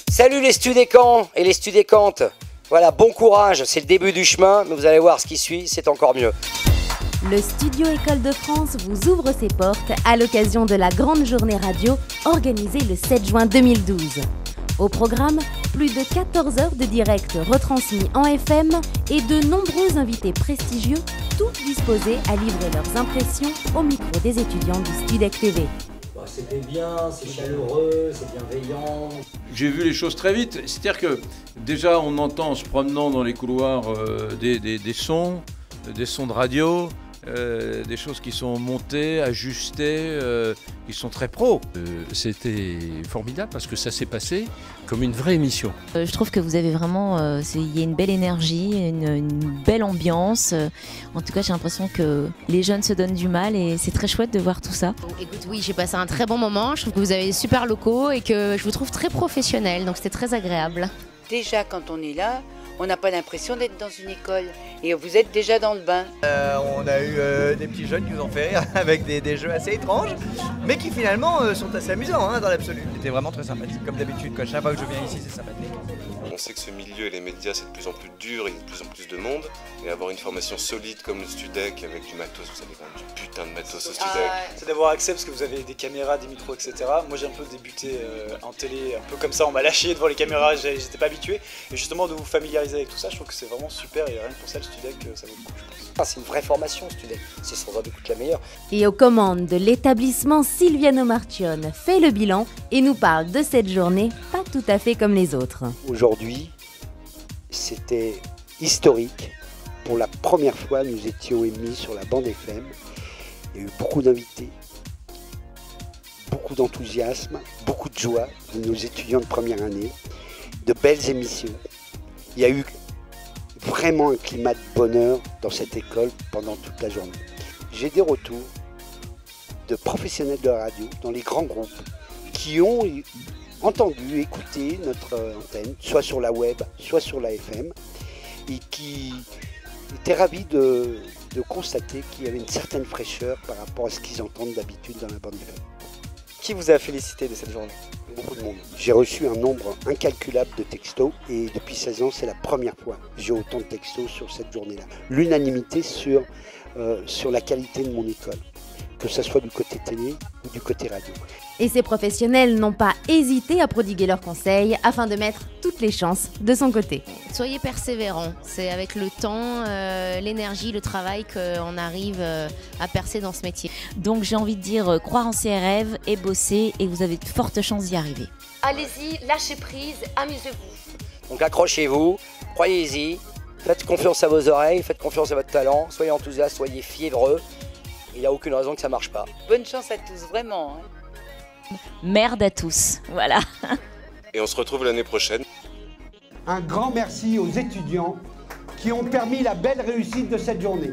Salut les studécans et les studécantes. Voilà, bon courage, c'est le début du chemin, mais vous allez voir ce qui suit, c'est encore mieux. Le Studio École de France vous ouvre ses portes à l'occasion de la grande journée radio organisée le 7 juin 2012. Au programme, plus de 14 heures de direct retransmis en FM et de nombreux invités prestigieux, tous disposés à livrer leurs impressions au micro des étudiants du Studec TV. C'était bien, c'est chaleureux, c'est bienveillant. J'ai vu les choses très vite, c'est-à-dire que déjà on entend en se promenant dans les couloirs des sons de radio, des choses qui sont montées, ajustées, qui sont très pro. C'était formidable parce que ça s'est passé comme une vraie émission. Je trouve que vous avez vraiment, il y a une belle énergie, une belle ambiance. En tout cas, j'ai l'impression que les jeunes se donnent du mal et c'est très chouette de voir tout ça. Écoute, oui, j'ai passé un très bon moment. Je trouve que vous avez des super locaux et que je vous trouve très professionnels, donc c'était très agréable. Déjà, quand on est là, on n'a pas l'impression d'être dans une école et vous êtes déjà dans le bain. On a eu des petits jeunes qui nous ont fait rire avec des jeux assez étranges, mais qui finalement sont assez amusants dans l'absolu. C'était vraiment très sympathique, comme d'habitude. Chaque fois que je viens ici, c'est sympathique. On sait que ce milieu et les médias, c'est de plus en plus dur et de plus en plus de monde. Et avoir une formation solide comme le Studec avec du matos, vous savez quand même du putain de matos au Studec. C'est d'avoir accès parce que vous avez des caméras, des micros, etc. Moi j'ai un peu débuté en télé, un peu comme ça, on m'a lâché devant les caméras, j'étais pas habitué. Et justement de vous familiariser avec tout ça, je trouve que c'est vraiment super et rien que pour ça le Studec, ça vaut le coup, je pense. C'est une vraie formation Studec, c'est sans doute la meilleure. Et aux commandes de l'établissement, Sylviano Marchione fait le bilan et nous parle de cette journée pas tout à fait comme les autres. Aujourd'hui, c'était historique. Pour la première fois, nous étions émis sur la bande FM. Il y a eu beaucoup d'invités, beaucoup d'enthousiasme, beaucoup de joie de nos étudiants de première année, de belles émissions. Il y a eu vraiment un climat de bonheur dans cette école pendant toute la journée. J'ai des retours de professionnels de la radio dans les grands groupes qui ont entendu, écouté notre antenne, soit sur la web, soit sur la FM, et qui étaient ravis de constater qu'il y avait une certaine fraîcheur par rapport à ce qu'ils entendent d'habitude dans la bande FM. Qui vous a félicité de cette journée? Beaucoup de monde. J'ai reçu un nombre incalculable de textos et depuis 16 ans, c'est la première fois que j'ai autant de textos sur cette journée-là. L'unanimité sur la qualité de mon école, que ce soit du côté télé ou du côté radio. Et ces professionnels n'ont pas hésité à prodiguer leurs conseils afin de mettre toutes les chances de son côté. Soyez persévérants, c'est avec le temps, l'énergie, le travail qu'on arrive à percer dans ce métier. Donc j'ai envie de dire, croire en ses rêves et bosser et vous avez de fortes chances d'y arriver. Allez-y, lâchez prise, amusez-vous. Donc accrochez-vous, croyez-y, faites confiance à vos oreilles, faites confiance à votre talent, soyez enthousiastes, soyez fiévreux. Il n'y a aucune raison que ça ne marche pas. Bonne chance à tous, vraiment. Merde à tous, voilà. Et on se retrouve l'année prochaine. Un grand merci aux étudiants qui ont permis la belle réussite de cette journée.